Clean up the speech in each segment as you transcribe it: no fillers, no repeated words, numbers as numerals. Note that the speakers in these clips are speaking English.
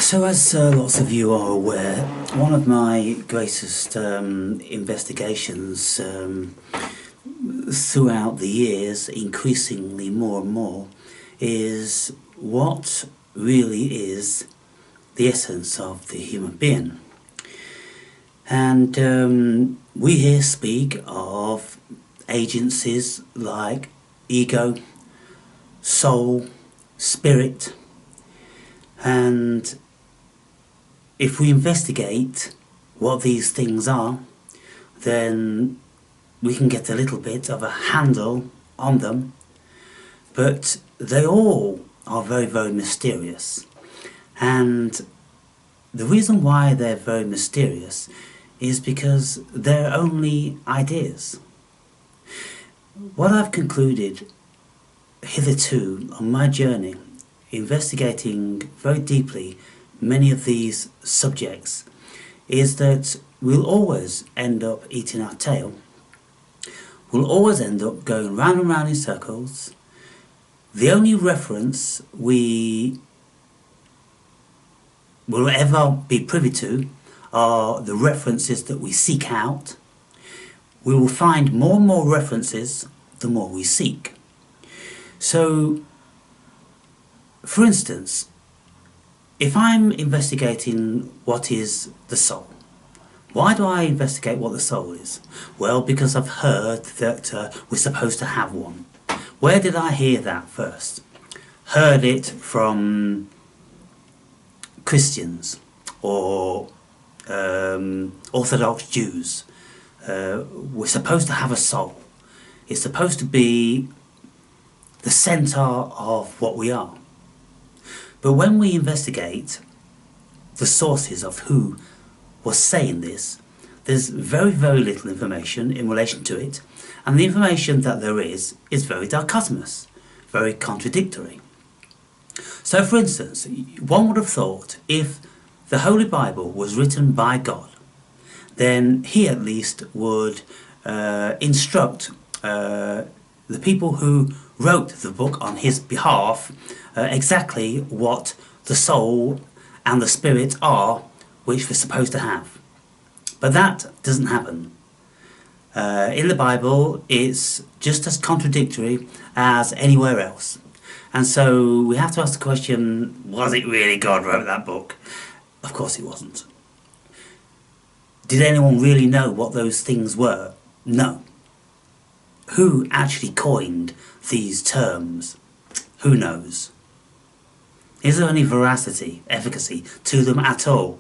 So as lots of you are aware, one of my greatest investigations throughout the years, increasingly more and more, is what really is the essence of the human being. And we here speak of agencies like ego, soul, spirit, and if we investigate what these things are, then we can get a little bit of a handle on them, but they all are very, very mysterious. And the reason why they're very mysterious is because they're only ideas. What I've concluded hitherto on my journey, investigating very deeply many of these subjects, is that we'll always end up eating our tail. We'll always end up going round and round in circles. The only reference we will ever be privy to are the references that we seek out. We will find more and more references the more we seek. So, for instance, if I'm investigating what is the soul, why do I investigate what the soul is? Well, because I've heard that we're supposed to have one. Where did I hear that first? Heard it from Christians or Orthodox Jews. We're supposed to have a soul. It's supposed to be the centre of what we are. But when we investigate the sources of who was saying this, there's very, very little information in relation to it, and the information that there is very dichotomous, very contradictory. So, for instance, one would have thought if the Holy Bible was written by God, then he at least would instruct the people who wrote the book on his behalf exactly what the soul and the spirit are, which we're supposed to have. But that doesn't happen. In the Bible, it's just as contradictory as anywhere else. And so we have to ask the question, was it really God who wrote that book? Of course it wasn't. Did anyone really know what those things were? No. Who actually coined these terms? Who knows? Is there any veracity, efficacy to them at all?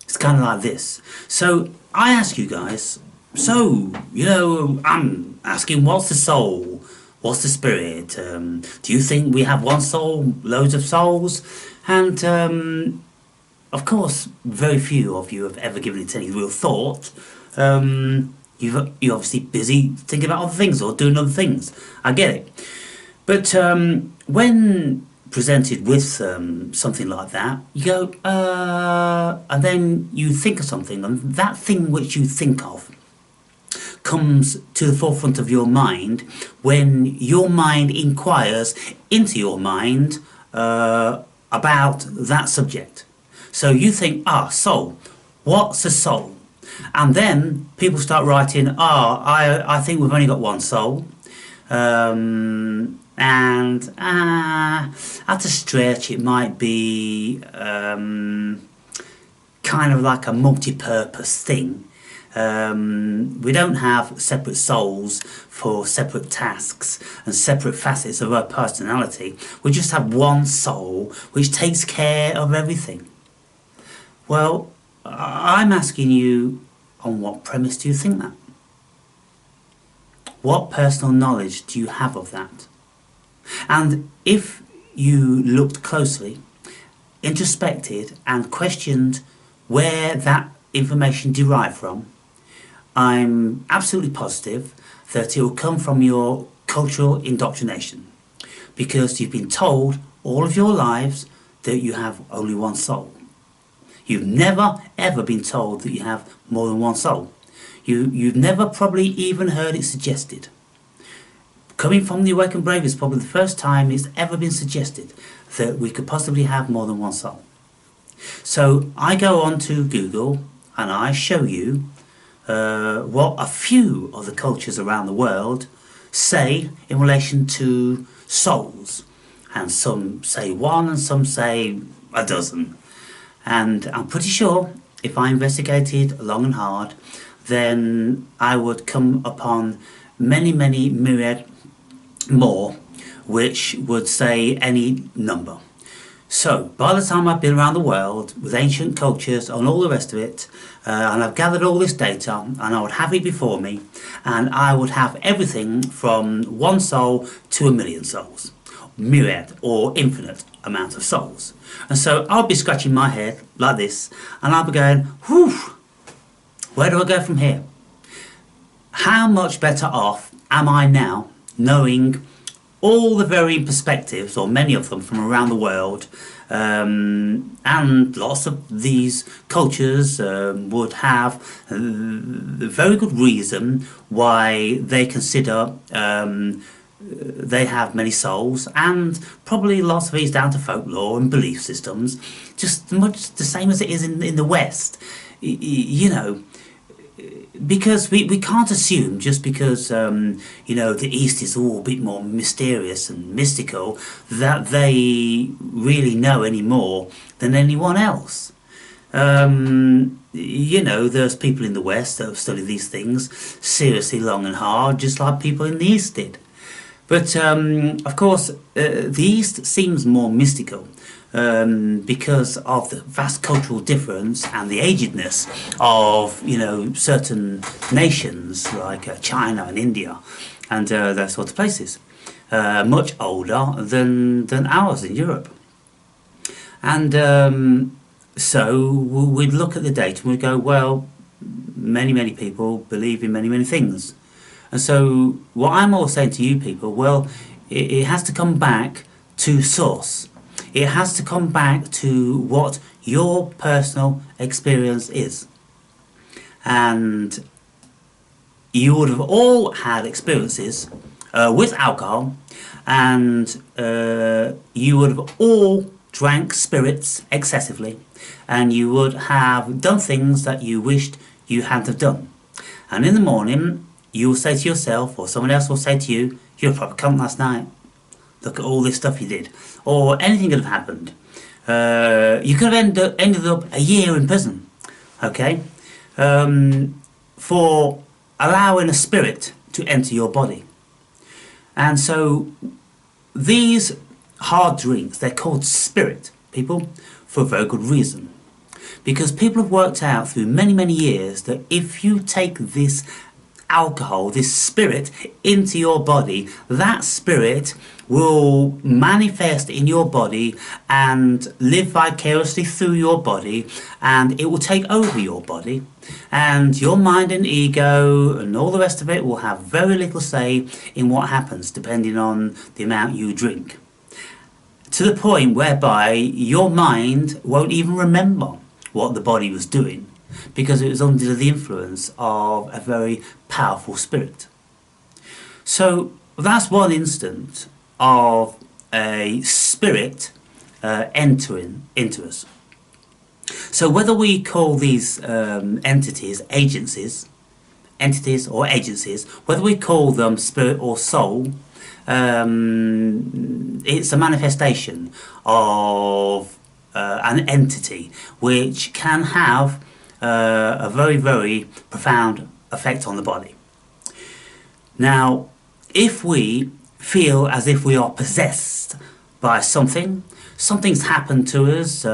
It's kind of like this. So I ask you guys, I'm asking, what's the soul? What's the spirit? Do you think we have one soul, loads of souls? And of course, very few of you have ever given it any real thought. You're obviously busy thinking about other things or doing other things. I get it. But when presented with something like that, you go, and then you think of something, and that thing which you think of comes to the forefront of your mind when your mind inquires into your mind about that subject. So you think, soul. What's a soul? And then people start writing, I think we've only got one soul. And at a stretch it might be kind of like a multi-purpose thing. We don't have separate souls for separate tasks and separate facets of our personality. We just have one soul which takes care of everything. Well, I'm asking you, on what premise do you think that? What personal knowledge do you have of that? And if you looked closely, introspected and questioned where that information derived from, I'm absolutely positive that it will come from your cultural indoctrination, because you've been told all of your lives that you have only one soul. You've never ever been told that you have more than one soul. You've never probably even heard it suggested. Coming from the Awakened Brave is probably the first time it's ever been suggested that we could possibly have more than one soul. So I go on to Google and I show you what a few of the cultures around the world say in relation to souls. And some say one and some say a dozen. And I'm pretty sure if I investigated long and hard, then I would come upon many, many myriad more which would say any number. So by the time I've been around the world with ancient cultures and all the rest of it, and I've gathered all this data and I would have it before me, and I would have everything from one soul to a million souls, myriad or infinite amount of souls. And so I'll be scratching my head like this and I'll be going, whew, where do I go from here? How much better off am I now knowing all the varying perspectives, or many of them from around the world, and lots of these cultures would have a very good reason why they consider they have many souls, and probably lots of it is down to folklore and belief systems, just much the same as it is in the West. You know, because we can't assume just because you know, the East is all a bit more mysterious and mystical that they really know any more than anyone else. You know, there's people in the West that have studied these things seriously long and hard, just like people in the East did. But of course the East seems more mystical because of the vast cultural difference and the agedness of, you know, certain nations like China and India and those sorts of places, much older than ours in Europe. And so we'd look at the data and we'd go, well, many people believe in many things. And so what I'm always saying to you people, well, it has to come back to source. It has to come back to what your personal experience is. And you would have all had experiences with alcohol, and you would have all drank spirits excessively, and you would have done things that you wished you hadn't have done. And in the morning, you will say to yourself, or someone else will say to you, you're a proper cunt last night. Look at all this stuff you did. Or anything could have happened. You could have ended up a year in prison, okay, for allowing a spirit to enter your body. And so these hard drinks, they're called spirit, people, for a very good reason. Because people have worked out through many years that if you take this alcohol, this spirit, into your body, that spirit will manifest in your body and live vicariously through your body, and it will take over your body, and your mind and ego and all the rest of it will have very little say in what happens depending on the amount you drink, to the point whereby your mind won't even remember what the body was doing, because it was under the influence of a very powerful spirit. So that's one instance of a spirit entering into us. So whether we call these entities or agencies, whether we call them spirit or soul, it's a manifestation of an entity which can have a very profound effect on the body. Now, if we feel as if we are possessed by something's happened to us,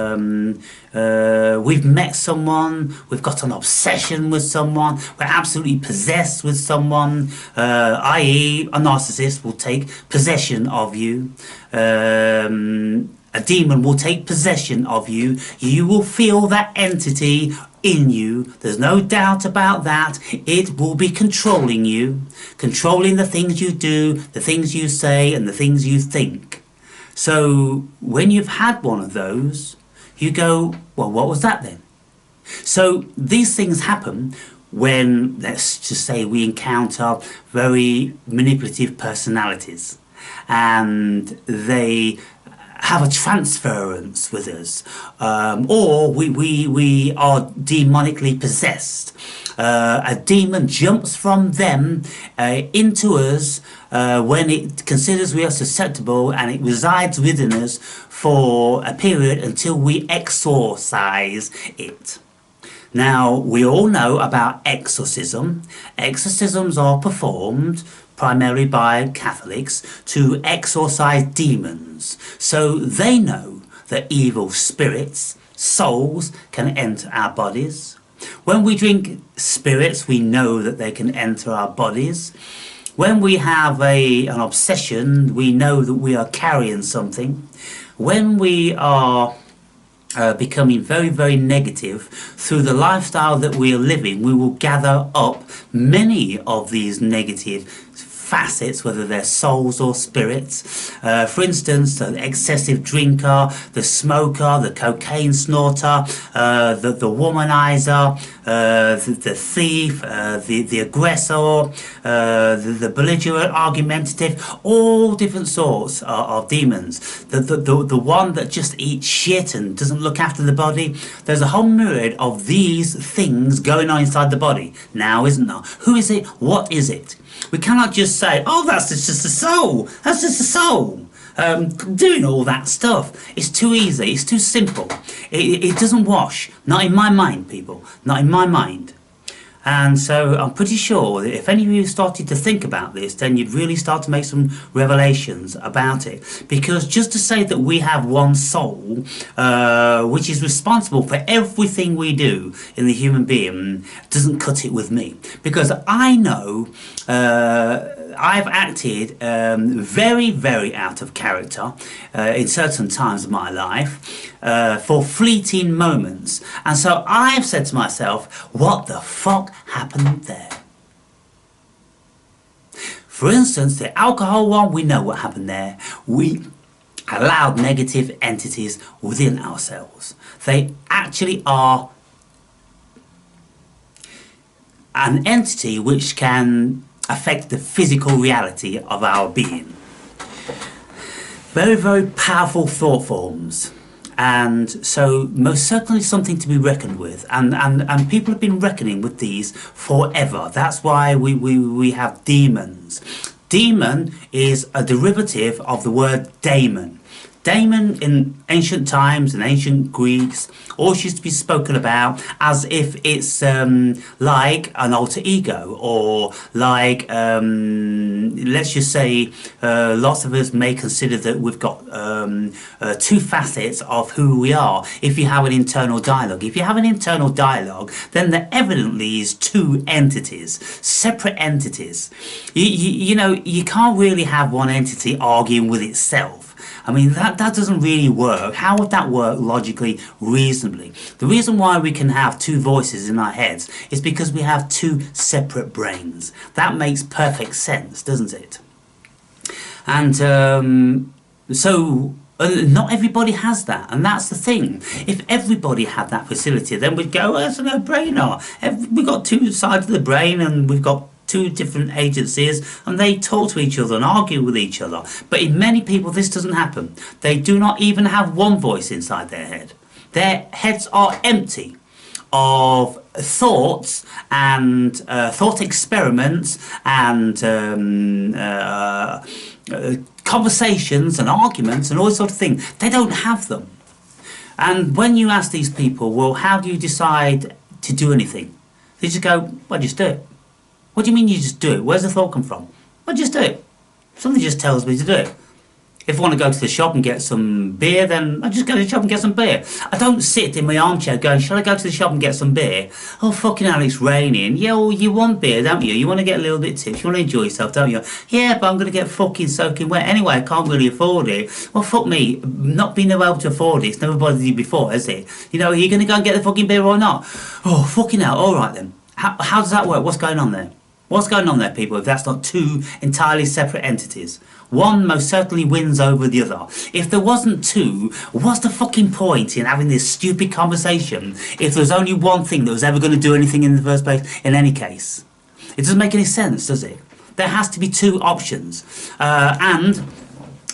we've met someone, we've got an obsession with someone, we're absolutely possessed with someone, i.e. a narcissist will take possession of you, a demon will take possession of you, you will feel that entity in you, there's no doubt about that. It will be controlling you, controlling the things you do, the things you say, and the things you think. So when you've had one of those, you go, well, what was that then? So these things happen when, let's just say, we encounter very manipulative personalities, and they have a transference with us, or we are demonically possessed. A demon jumps from them into us when it considers we are susceptible, and it resides within us for a period until we exorcise it. Now, we all know about exorcism. Exorcisms are performed primarily by Catholics to exorcise demons. So they know that evil spirits, souls, can enter our bodies. When we drink spirits, we know that they can enter our bodies. When we have an obsession, we know that we are carrying something. When we are becoming very, very negative through the lifestyle that we are living, we will gather up many of these negative facets, whether they're souls or spirits. For instance, the excessive drinker, the smoker, the cocaine snorter, the womanizer, the thief, the aggressor, the belligerent, argumentative, all different sorts of demons. The one that just eats shit and doesn't look after the body. There's a whole myriad of these things going on inside the body now, isn't there? Who is it? What is it? We cannot just say, oh, that's just a soul. That's just a soul. Doing all that stuff. It's too easy. It's too simple. It doesn't wash. Not in my mind, people. Not in my mind. And so I'm pretty sure that if any of you started to think about this, then you'd really start to make some revelations about it. Because just to say that we have one soul, which is responsible for everything we do in the human being, doesn't cut it with me. Because I know I've acted very, very out of character in certain times of my life for fleeting moments. And so I've said to myself, what the fuck happened there? For instance, the alcohol one, we know what happened there. We allowed negative entities within ourselves. They actually are an entity which can affect the physical reality of our being. Very, very powerful thought forms. And so most certainly something to be reckoned with, and people have been reckoning with these forever. That's why we have demons. Demon is a derivative of the word daemon. Daemon in ancient times, in ancient Greeks, always used to be spoken about as if it's like an alter ego, or like, let's just say, lots of us may consider that we've got two facets of who we are if you have an internal dialogue. If you have an internal dialogue, then there evidently is two entities, separate entities. You know, you can't really have one entity arguing with itself. I mean, that doesn't really work. How would that work logically, reasonably? The reason why we can have two voices in our heads is because we have two separate brains. That makes perfect sense, doesn't it? And so not everybody has that, and that's the thing. If everybody had that facility, then we'd go, oh, it's a no-brainer. We've got two sides of the brain, and we've got two different agencies, and they talk to each other and argue with each other. But in many people this doesn't happen. They do not even have one voice inside their head. Their heads are empty of thoughts and thought experiments and conversations and arguments and all sorts of things. They don't have them. And when you ask these people, well, how do you decide to do anything? They just go, well, just do it. What do you mean you just do it? Where's the thought come from? Well, just do it. Something just tells me to do it. If I want to go to the shop and get some beer, then I just go to the shop and get some beer. I don't sit in my armchair going, shall I go to the shop and get some beer? Oh, fucking hell, it's raining. Yeah, well, you want beer, don't you? You want to get a little bit tipsy. You want to enjoy yourself, don't you? Yeah, but I'm going to get fucking soaking wet. Anyway, I can't really afford it. Well, fuck me. Not being able to afford it, it's never bothered you before, has it? You know, are you going to go and get the fucking beer or not? Oh, fucking hell. All right, then. How does that work? What's going on there? What's going on there, people, if that's not two entirely separate entities? One most certainly wins over the other. If there wasn't two, what's the fucking point in having this stupid conversation if there's only one thing that was ever going to do anything in the first place, in any case? It doesn't make any sense, does it? There has to be two options. And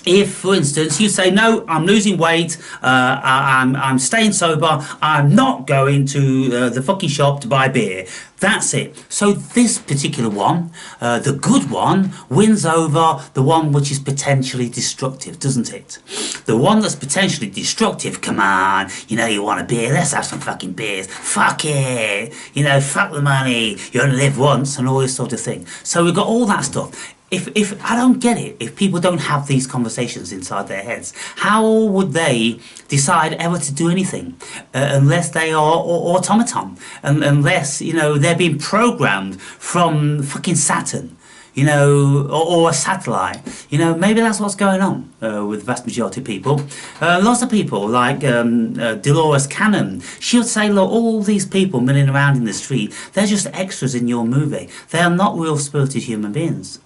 If, for instance, you say, no, I'm losing weight, I'm staying sober, I'm not going to the fucking shop to buy beer. That's it. So this particular one, the good one, wins over the one which is potentially destructive, doesn't it? The one that's potentially destructive, come on, you know, you want a beer, let's have some fucking beers. Fuck it. You know, fuck the money. You only live once and all this sort of thing. So we've got all that stuff. If I don't get it, if people don't have these conversations inside their heads, how would they decide ever to do anything unless they are automaton, unless, you know, they're being programmed from fucking Saturn, you know, or a satellite. You know, maybe that's what's going on with the vast majority of people. Lots of people, like Dolores Cannon, she would say, look, all these people milling around in the street, they're just extras in your movie. They are not real spirited human beings.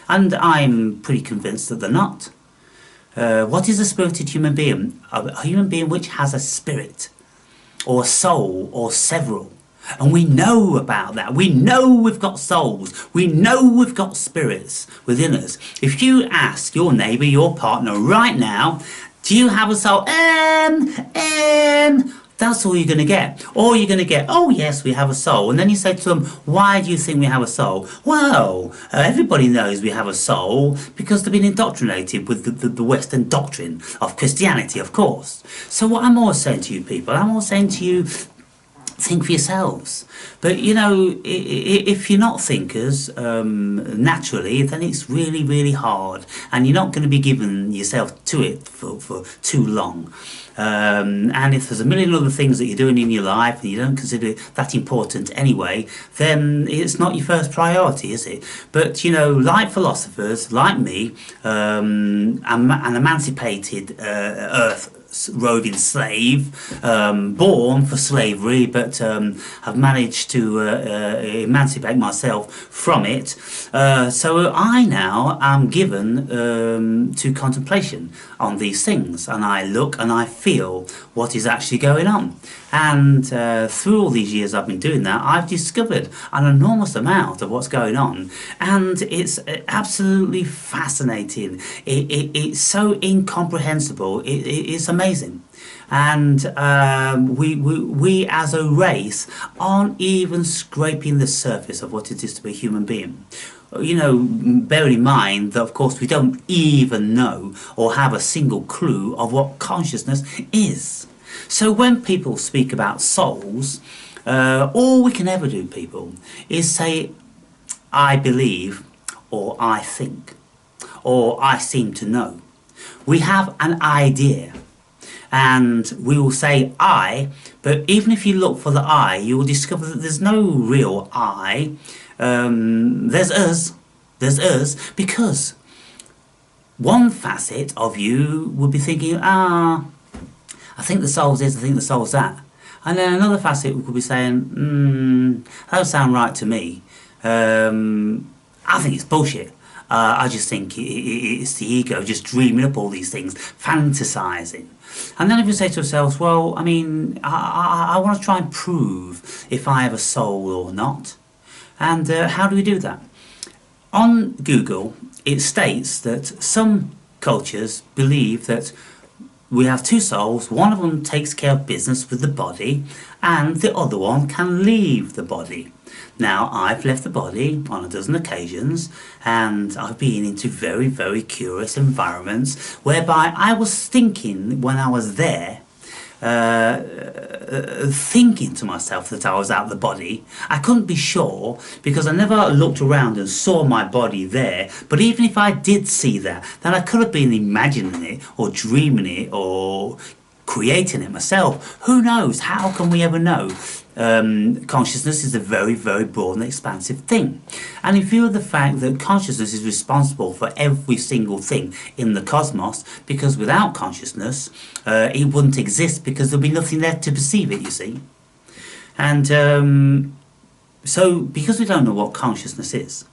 And I'm pretty convinced that they're not. What is a spirited human being? A human being which has a spirit, or a soul, or several. And we know about that. We know we've got souls. We know we've got spirits within us. If you ask your neighbour, your partner right now, do you have a soul? That's all you're going to get. Or you're going to get, oh yes, we have a soul. And then you say to them, why do you think we have a soul? Well, everybody knows we have a soul because they've been indoctrinated with the Western doctrine of Christianity, of course. So what I'm always saying to you people, I'm always saying to you, think for yourselves. But, you know, if you're not thinkers naturally, then it's really, really hard. And you're not going to be giving yourself to it for too long. And if there's a million other things that you're doing in your life and you don't consider it that important anyway, then it's not your first priority, is it? But, you know, like philosophers, like me, an emancipated earth roving slave, born for slavery, but have managed to emancipate myself from it. So I now am given to contemplation on these things, and I look and I feel what is actually going on. And through all these years I've been doing that, I've discovered an enormous amount of what's going on, and it's absolutely fascinating. It's so incomprehensible. It's amazing. And we as a race aren't even scraping the surface of what it is to be a human being. You know, bearing in mind that of course we don't even know or have a single clue of what consciousness is. So when people speak about souls, all we can ever do, people, is say, I believe, or I think, or I seem to know. We have an idea, and we will say I, but even if you look for the I, you will discover that there's no real I. There's us, because one facet of you would be thinking, I think the soul's this, I think the soul's that. And then another facet could be saying, that don't sound right to me. I think it's bullshit. I just think it's the ego just dreaming up all these things, fantasizing. And then if we say to ourselves, well, I mean, I want to try and prove if I have a soul or not. And how do we do that? On Google, it states that some cultures believe that we have two souls. One of them takes care of business with the body, and the other one can leave the body. Now, I've left the body on a dozen occasions, and I've been into very, very curious environments whereby I was thinking when I was there, thinking to myself that I was out of the body. I couldn't be sure because I never looked around and saw my body there. But even if I did see that, then I could have been imagining it or dreaming it or creating it myself. Who knows? How can we ever know? Consciousness is a very, very broad and expansive thing. And in view of the fact that consciousness is responsible for every single thing in the cosmos, because without consciousness, it wouldn't exist because there'd be nothing there to perceive it, you see. And so, because we don't know what consciousness is,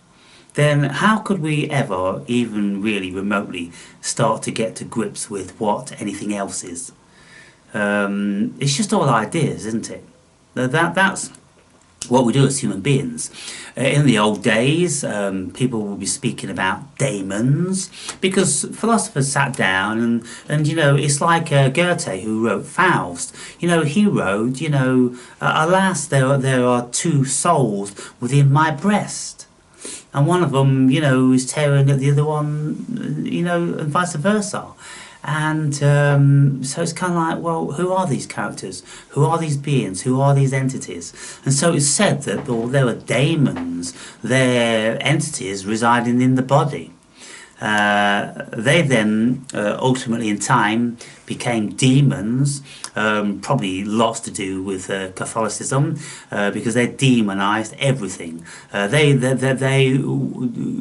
then how could we ever even really remotely start to get to grips with what anything else is? It's just all ideas, isn't it? That's what we do as human beings. In the old days, people will be speaking about daemons because philosophers sat down and it's like Goethe, who wrote Faust. He wrote, alas, there are two souls within my breast. And one of them, is tearing at the other one, and vice versa. And so it's kind of like, well, who are these characters? Who are these beings? Who are these entities? And so it's said that there were daemons, they're entities residing in the body. They then ultimately in time became demons, probably lots to do with Catholicism, because they demonized everything. They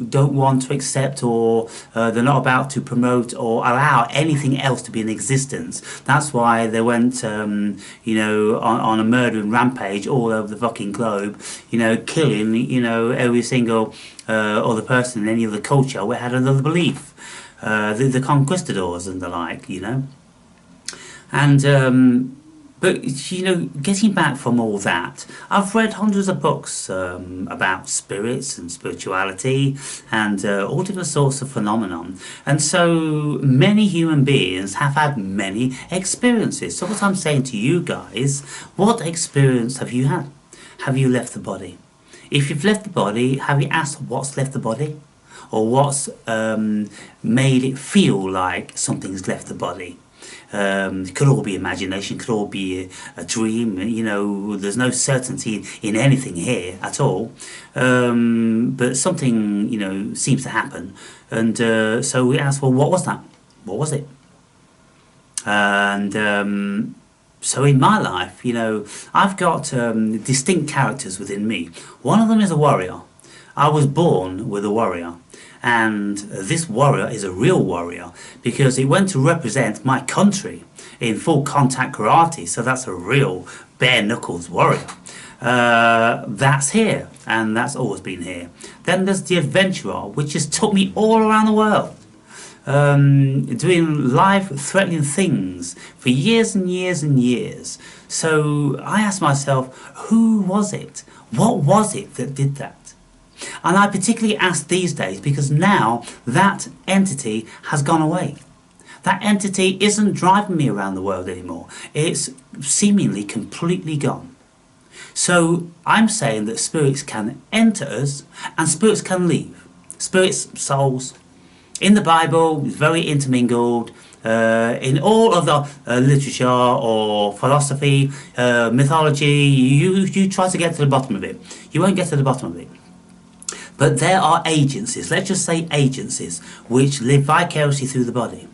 don't want to accept, or they're not about to promote or allow anything else to be in existence. That's why they went on a murdering rampage all over the fucking globe, killing every single other person in any other culture who had another belief, the conquistadors and the like, and but getting back from all that, I've read hundreds of books about spirits and spirituality and all different sorts of phenomenon, and so many human beings have had many experiences. So what I'm saying to you guys, what experience have you had? Have you left the body? If you've left the body, have you asked what's left the body? Or what's made it feel like something's left the body? It could all be imagination, could all be a dream, there's no certainty in anything here at all. But something, seems to happen. And so we ask, well, what was that? What was it? And so in my life, I've got distinct characters within me. One of them is a warrior. I was born with a warrior. And this warrior is a real warrior because he went to represent my country in full contact karate. So that's a real bare knuckles warrior. That's here, and that's always been here. Then there's the adventurer, which just took me all around the world. Doing life-threatening things for years and years and years. So I asked myself, who was it? What was it that did that? And I particularly ask these days because now that entity has gone away. That entity isn't driving me around the world anymore. It's seemingly completely gone. So I'm saying that spirits can enter us and spirits can leave. Spirits, souls. In the Bible, it's very intermingled. In all of the literature or philosophy, mythology, you try to get to the bottom of it. You won't get to the bottom of it. But there are agencies, let's just say agencies, which live vicariously through the body.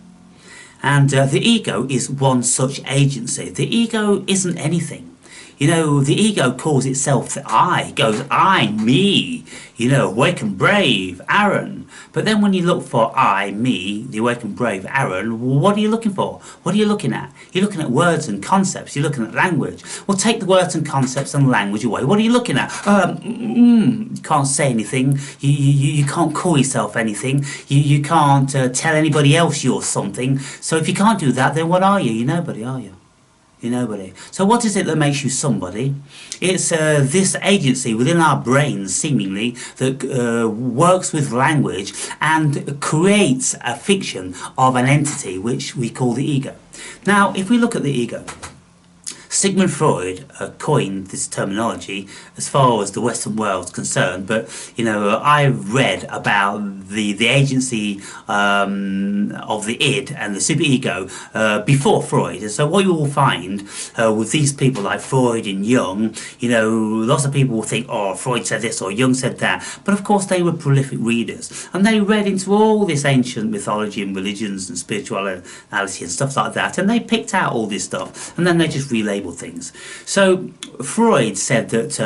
And the ego is one such agency. The ego isn't anything. The ego calls itself the I. It goes, I, me, awake and brave, Aaron. But then when you look for I, me, the awake and brave Aaron, what are you looking for? What are you looking at? You're looking at words and concepts. You're looking at language. Well, take the words and concepts and language away. What are you looking at? You can't say anything. You can't call yourself anything. You can't tell anybody else you're something. So if you can't do that, then what are you? You're nobody, are you? You're nobody. So what is it that makes you somebody? It's this agency within our brains, seemingly, that works with language and creates a fiction of an entity which we call the ego. Now, if we look at the ego, Sigmund Freud coined this terminology as far as the Western world's concerned, but I've read about the agency of the id and the superego before Freud. And so what you will find with these people like Freud and Jung, lots of people will think, oh, Freud said this or Jung said that, but of course they were prolific readers and they read into all this ancient mythology and religions and spirituality and stuff like that, and they picked out all this stuff and then they just relabeled things. So Freud said that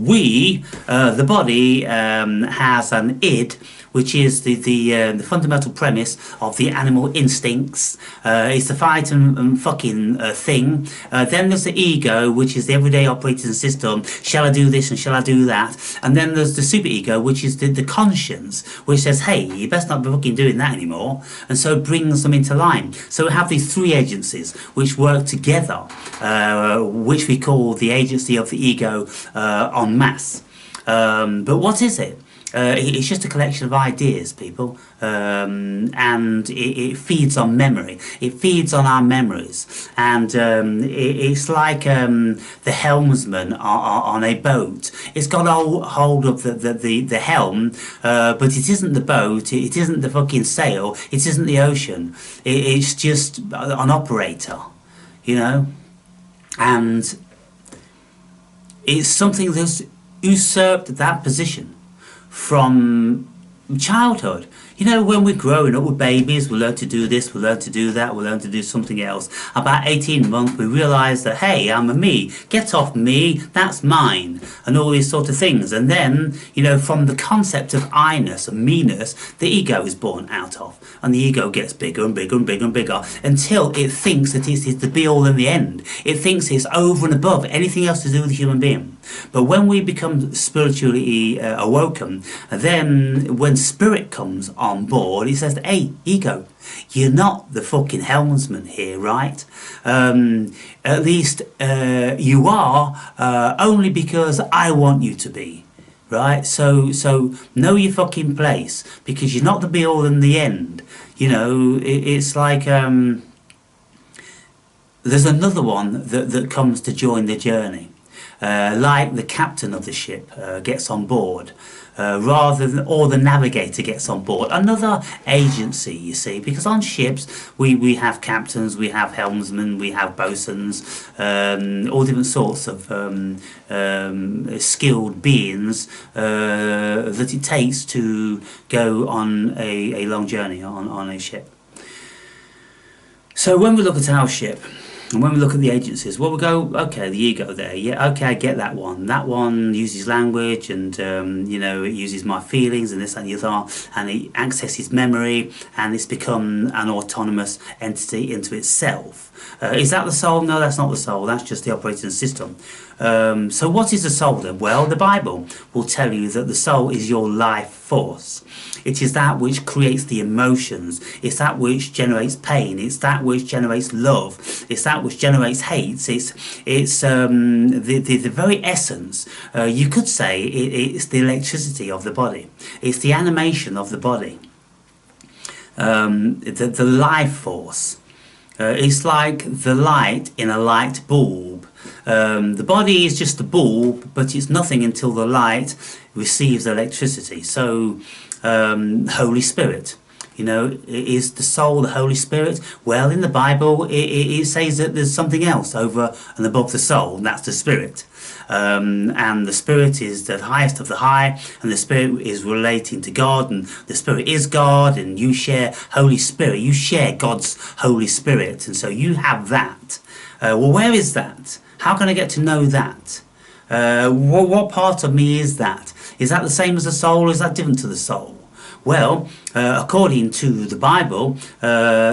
we, the body, has an id which is the fundamental premise of the animal instincts. It's the fight and fucking thing. Then there's the ego, which is the everyday operating system. Shall I do this and shall I do that? And then there's the superego, which is the conscience, which says, hey, you best not be fucking doing that anymore. And so it brings them into line. So we have these three agencies which work together, which we call the agency of the ego en masse. But what is it? It's just a collection of ideas, people, and it feeds on memory. It feeds on our memories, and it's like the helmsman on a boat. It's got hold of the helm, but it isn't the boat. It isn't the fucking sail. It isn't the ocean. It's just an operator, you know, and it's something that's usurped that position from childhood. You know, when we're growing up with babies, we learn to do this, we learn to do that, we learn to do something else. About 18 months, we realise that, hey, I'm a me, get off me, that's mine, and all these sort of things. And then, you know, from the concept of I-ness and me-ness, the ego is born out of. And the ego gets bigger and bigger and bigger and bigger until it thinks that it's the be-all and the end. It thinks it's over and above anything else to do with a human being. But when we become spiritually awoken, then when spirit comes on board, he says, hey, ego, you're not the fucking helmsman here, right? At least you are, only because I want you to be, right? So know your fucking place, because you're not the be-all and the end. You know, it's like there's another one that comes to join the journey. Like the captain of the ship gets on board, or the navigator gets on board. Another agency, you see, because on ships we have captains, we have helmsmen, we have bosuns, all different sorts of skilled beings that it takes to go on a long journey on a ship. So when we look at our ship, and when we look at the agencies, well, we go, okay, the ego there, yeah, okay, I get that one. That one uses language, and you know, it uses my feelings and this and the other, and it accesses memory, and it's become an autonomous entity into itself. Is that the soul? No, that's not the soul. That's just the operating system. So what is the soul then? Well, the Bible will tell you that the soul is your life force. It is that which creates the emotions. It's that which generates pain. It's that which generates love. It's that which generates hate. It's the very essence. You could say it's the electricity of the body. It's the animation of the body. The life force. It's like the light in a light bulb. The body is just a bulb, but it's nothing until the light receives electricity. So, Holy Spirit, you know, is the soul the Holy Spirit? Well, in the Bible, it says that there's something else over and above the soul, and that's the Spirit. And the Spirit is the highest of the high, and the Spirit is relating to God, and the Spirit is God, and you share Holy Spirit, you share God's Holy Spirit, and so you have that. Well, where is that? How can I get to know that? What part of me is that? Is that the same as the soul, or is that different to the soul? Well, according to the Bible,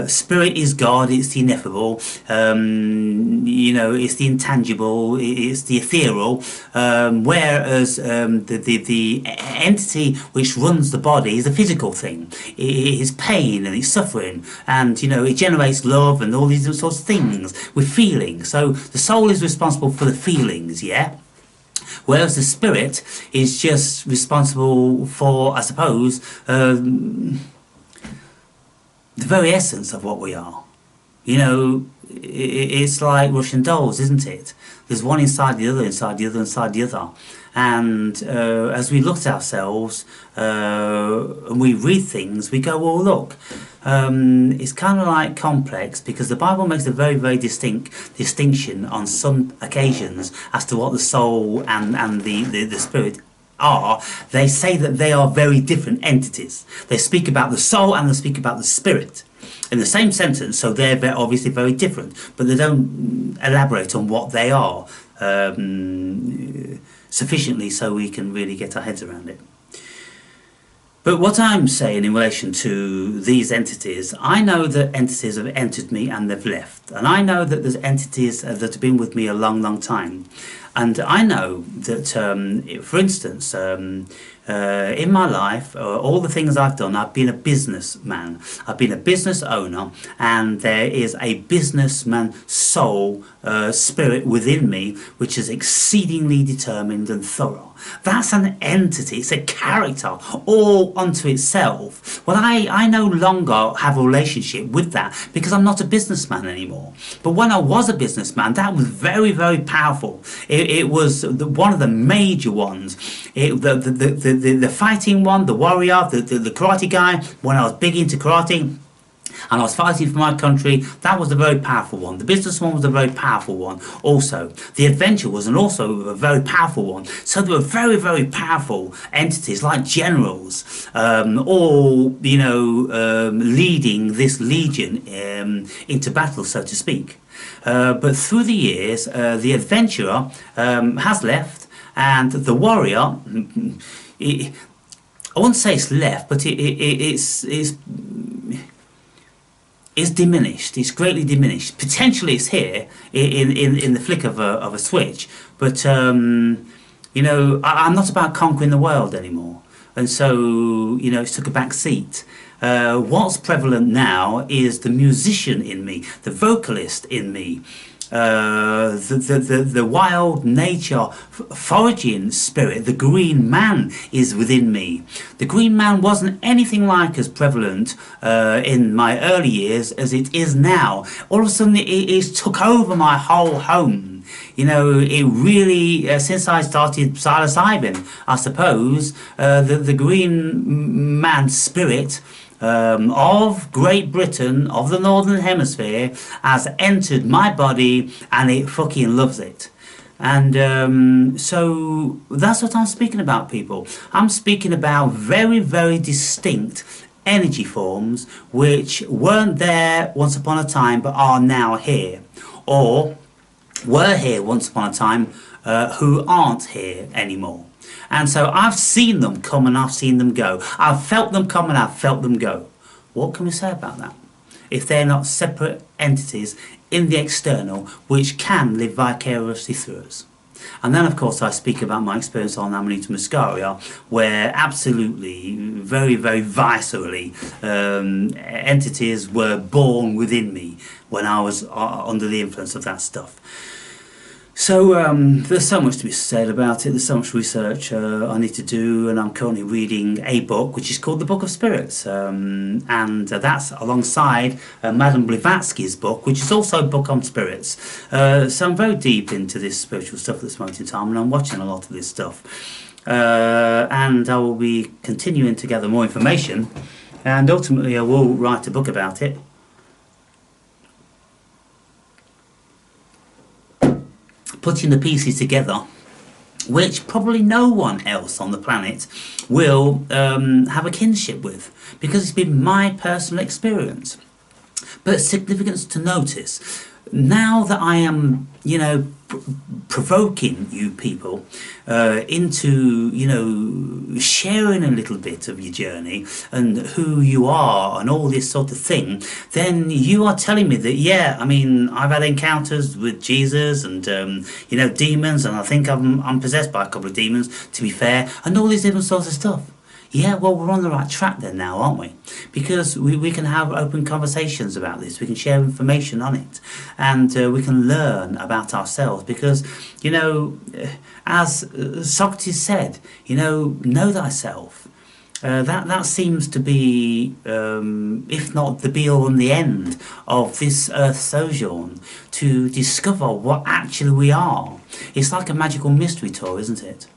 spirit is God, it's the ineffable, you know, it's the intangible, it's the ethereal, whereas the entity which runs the body is a physical thing. It is pain and it's suffering, and, you know, it generates love and all these sorts of things with feelings. So the soul is responsible for the feelings, yeah? Whereas the spirit is just responsible for, I suppose, the very essence of what we are. You know, it's like Russian dolls, isn't it? There's one inside the other, inside the other, inside the other. And as we look at ourselves and we read things, we go, well, look, it's kind of like complex, because the Bible makes a very, very distinction on some occasions as to what the soul and the spirit are. They say that they are very different entities. They speak about the soul and they speak about the spirit in the same sentence, so they're obviously very different, but they don't elaborate on what they are sufficiently so we can really get our heads around it. But what I'm saying in relation to these entities, I know that entities have entered me and they've left. And I know that there's entities that have been with me a long, long time. And I know that, for instance, in my life, all the things I've done, I've been a businessman. I've been a business owner, and there is a businessman soul, spirit within me, which is exceedingly determined and thorough. That's an entity, it's a character all unto itself. Well, I no longer have a relationship with that because I'm not a businessman anymore. But when I was a businessman, that was very, very powerful. It was one of the major ones. The fighting one, the warrior, the karate guy, when I was big into karate, and I was fighting for my country, that was a very powerful one. The business one was a very powerful one also. The adventure was also a very powerful one. So there were very, very powerful entities like generals, all, you know, leading this legion into battle, so to speak. But through the years, the adventurer has left, and the warrior, I won't say it's left, but it's diminished. It's greatly diminished. Potentially, it's here in the flick of a switch. But you know, I'm not about conquering the world anymore, and so you know, it's took a back seat. What's prevalent now is the musician in me, the vocalist in me. The wild nature foraging spirit, the green man is within me. The green man wasn't anything like as prevalent in my early years as it is now. All of a sudden it took over my whole home. You know, it really, since I started psilocybin, I suppose, the green man spirit of Great Britain, of the Northern Hemisphere, has entered my body and it fucking loves it. And so that's what I'm speaking about, people. I'm speaking about very, very distinct energy forms which weren't there once upon a time but are now here, or were here once upon a time who aren't here anymore. And so I've seen them come and I've seen them go. I've felt them come and I've felt them go. What can we say about that? If they're not separate entities in the external which can live vicariously through us. And then of course I speak about my experience on Amanita Muscaria, where absolutely, very, very viscerally, entities were born within me when I was under the influence of that stuff. So there's so much to be said about it. There's so much research I need to do, and I'm currently reading a book which is called The Book of Spirits, and that's alongside Madame Blavatsky's book, which is also a book on spirits. So I'm very deep into this spiritual stuff at this moment in time, and I'm watching a lot of this stuff. And I will be continuing to gather more information, and ultimately I will write a book about it. Putting the pieces together, which probably no one else on the planet will have a kinship with, because it's been my personal experience. But significance to notice, now that I am, you know, provoking you people into, you know, sharing a little bit of your journey and who you are and all this sort of thing, then you are telling me that, yeah, I mean, I've had encounters with Jesus and, you know, demons, and I think I'm possessed by a couple of demons, to be fair, and all these different sorts of stuff. Yeah, well, we're on the right track then now, aren't we? Because we can have open conversations about this. We can share information on it. And we can learn about ourselves. Because, you know, as Socrates said, you know thyself. That seems to be, if not the be-all and the end of this earth sojourn, to discover what actually we are. It's like a magical mystery tour, isn't it?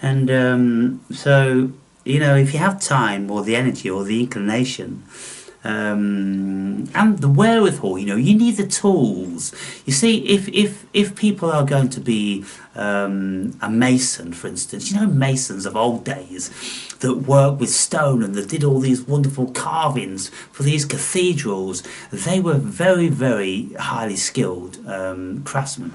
And so, you know, if you have time or the energy or the inclination and the wherewithal, you know, you need the tools. You see, if people are going to be a mason, for instance, you know, masons of old days that worked with stone and that did all these wonderful carvings for these cathedrals, they were very, very highly skilled craftsmen.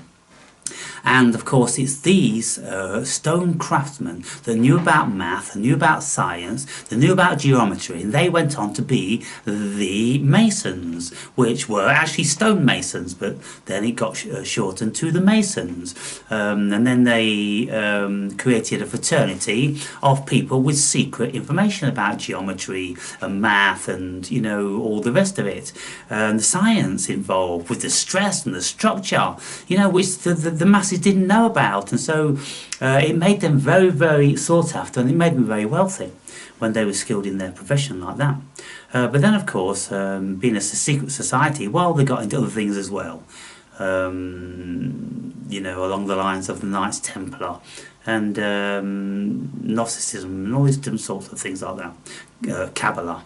And of course it's these stone craftsmen that knew about math, knew about science, that knew about geometry, and they went on to be the masons, which were actually stonemasons, but then it got shortened to the masons. And then they created a fraternity of people with secret information about geometry and math and, you know, all the rest of it. The science involved with the stress and the structure, you know, which the masses didn't know about, and so it made them very, very sought after, and it made them very wealthy when they were skilled in their profession like that. But then, of course, being a secret society, well, they got into other things as well. You know, along the lines of the Knights Templar and Gnosticism and all these different sorts of things like that, Kabbalah.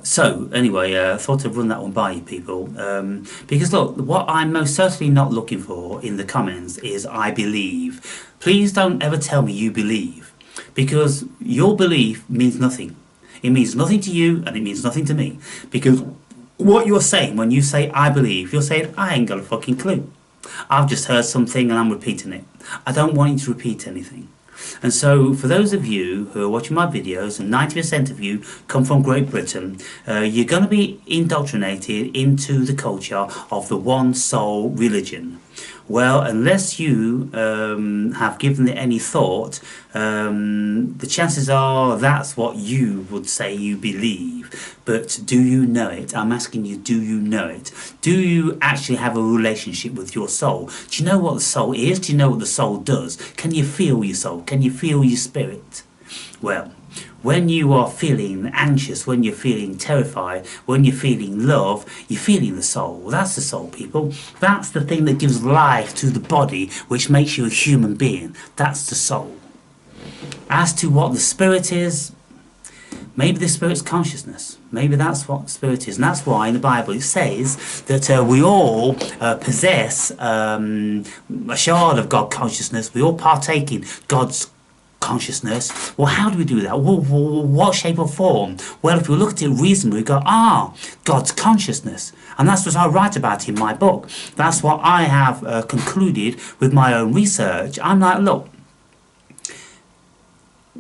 So anyway, I thought I'd run that one by you people, because look, what I'm most certainly not looking for in the comments is I believe. Please don't ever tell me you believe, because your belief means nothing. It means nothing to you and it means nothing to me, because what you're saying when you say I believe, you're saying I ain't got a fucking clue. I've just heard something and I'm repeating it. I don't want you to repeat anything. And so for those of you who are watching my videos, and 90% of you come from Great Britain, you're going to be indoctrinated into the culture of the one soul religion. Well, unless you have given it any thought, the chances are that's what you would say you believe. But do you know it? I'm asking you, do you know it? Do you actually have a relationship with your soul? Do you know what the soul is? Do you know what the soul does? Can you feel your soul? Can you feel your spirit? Well, when you are feeling anxious, when you're feeling terrified, when you're feeling love, you're feeling the soul. Well, that's the soul, people. That's the thing that gives life to the body, which makes you a human being. That's the soul. As to what the spirit is, maybe the spirit's consciousness. Maybe that's what spirit is. And that's why in the Bible it says that we all possess a shard of God consciousness. We all partake in God's consciousness. Well, how do we do that? Well, what shape or form? Well, if we look at it reasonably, we go, God's consciousness. And that's what I write about in my book. That's what I have concluded with my own research. I'm like, look,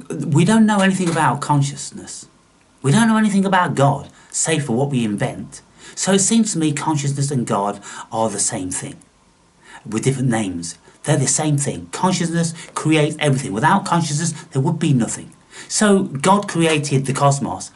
we don't know anything about consciousness. We don't know anything about God, save for what we invent. So it seems to me consciousness and God are the same thing, with different names. They're the same thing. Consciousness creates everything. Without consciousness, there would be nothing. So God created the cosmos.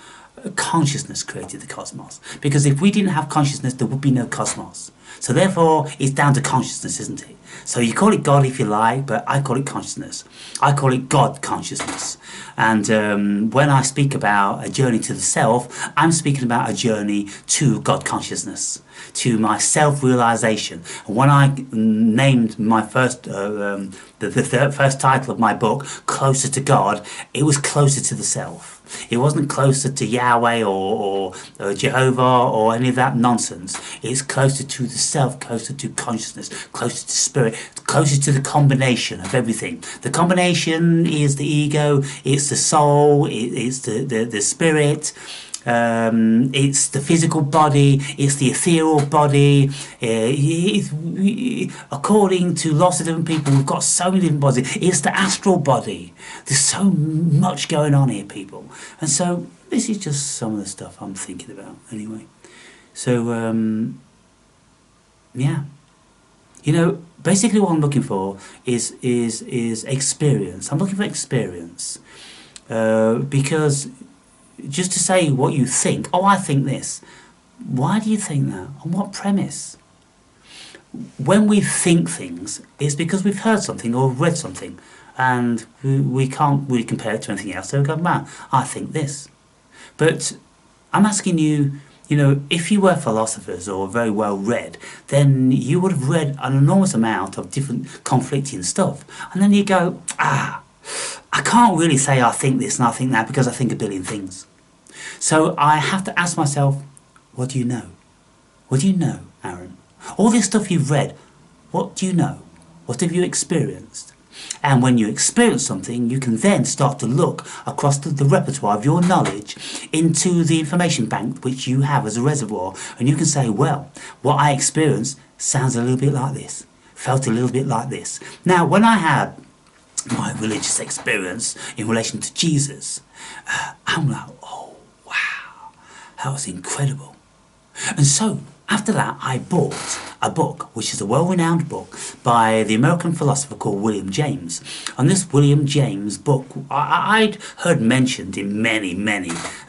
Consciousness created the cosmos. Because if we didn't have consciousness, there would be no cosmos. So therefore, it's down to consciousness, isn't it? So you call it God if you like, but I call it consciousness. I call it God consciousness. And when I speak about a journey to the self, I'm speaking about a journey to God consciousness, to my self-realization. And when I named my first, the first title of my book, Closer to God, it was closer to the self. It wasn't closer to Yahweh or Jehovah or any of that nonsense. It's closer to the self, closer to consciousness, closer to spirit, closer to the combination of everything. The combination is the ego, it's the soul, it's the spirit. It's the physical body, it's the ethereal body. According to lots of different people, we've got so many different bodies. It's the astral body. There's so much going on here, people. And so this is just some of the stuff I'm thinking about anyway. So, yeah. You know, basically what I'm looking for is experience. I'm looking for experience. Because just to say what you think, I think this. Why do you think that? On what premise? When we think things, it's because we've heard something or read something, and we can't really compare it to anything else. So we go, man, I think this. But I'm asking you, you know, if you were philosophers or very well read, then you would have read an enormous amount of different conflicting stuff. And then you go, I can't really say I think this and I think that because I think a billion things. So I have to ask myself, what do you know? What do you know, Aaron? All this stuff you've read, what do you know? What have you experienced? And when you experience something, you can then start to look across the repertoire of your knowledge into the information bank which you have as a reservoir. And you can say, well, what I experienced sounds a little bit like this. felt a little bit like this. Now, when I had my religious experience in relation to Jesus, I'm like, oh wow, that was incredible. And so after that, I bought a book, which is a well-renowned book by the American philosopher called William James. And this William James book, I'd heard mentioned in many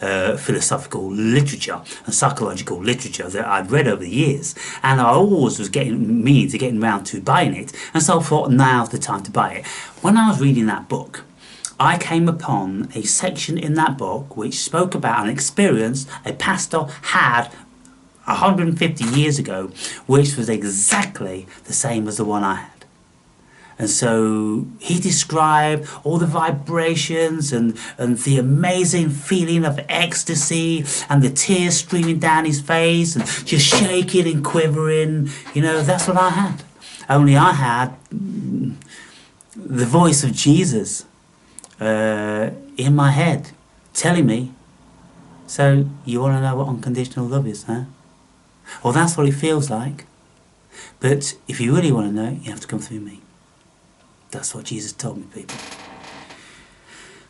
philosophical literature and psychological literature that I'd read over the years, and I always was getting round to buying it, and so I thought now's the time to buy it. When I was reading that book, I came upon a section in that book which spoke about an experience a pastor had 150 years ago, which was exactly the same as the one I had. And so he described all the vibrations and the amazing feeling of ecstasy and the tears streaming down his face and just shaking and quivering. You know, that's what I had. Only I had the voice of Jesus in my head telling me, so you want to know what unconditional love is, huh? Well, that's what it feels like. But if you really want to know, you have to come through me. That's what Jesus told me, people.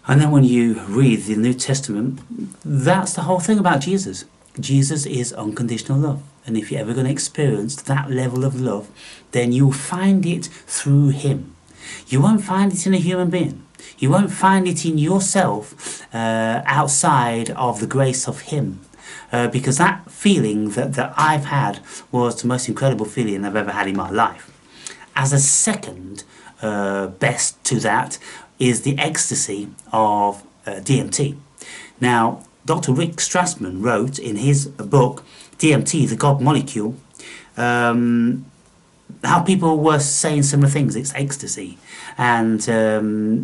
And then when you read the New Testament, that's the whole thing about Jesus. Jesus is unconditional love. And if you're ever going to experience that level of love, then you'll find it through him. You won't find it in a human being. You won't find it in yourself outside of the grace of him. Because that feeling that I've had was the most incredible feeling I've ever had in my life. As a second best to that is the ecstasy of DMT. Now, Dr. Rick Strassman wrote in his book, DMT, the God Molecule, how people were saying similar things. It's ecstasy. And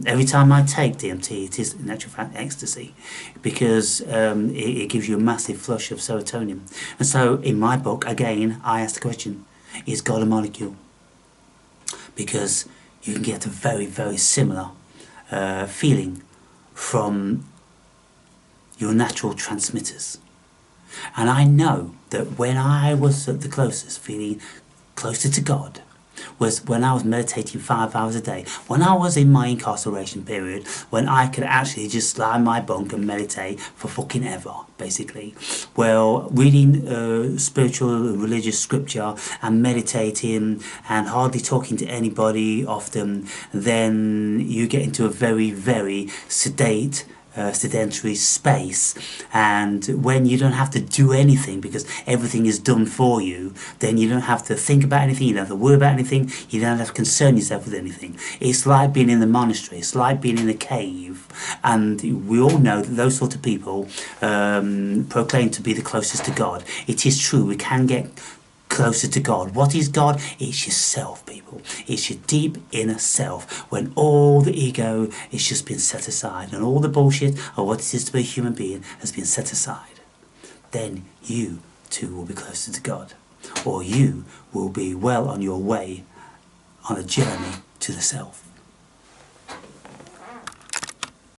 every time I take DMT, it is in actual fact ecstasy, because it gives you a massive flush of serotonin. And so in my book, again, I asked the question, is God a molecule? Because you can get a very similar feeling from your natural transmitters. And I know that when I was at the closest, feeling closer to God, was when I was meditating 5 hours a day, when I was in my incarceration period, when I could actually just lie in my bunk and meditate for fucking ever, basically. Well, reading spiritual religious scripture and meditating and hardly talking to anybody often, then you get into a very sedentary space, and when you don't have to do anything because everything is done for you, then you don't have to think about anything, you don't have to worry about anything, you don't have to concern yourself with anything. It's like being in the monastery, it's like being in a cave, and we all know that those sort of people proclaim to be the closest to God. It is true, we can get closer to God. What is God? It's yourself, people. It's your deep inner self, when all the ego is just been set aside and all the bullshit of what it is to be a human being has been set aside. Then you too will be closer to God, or you will be well on your way on a journey to the self.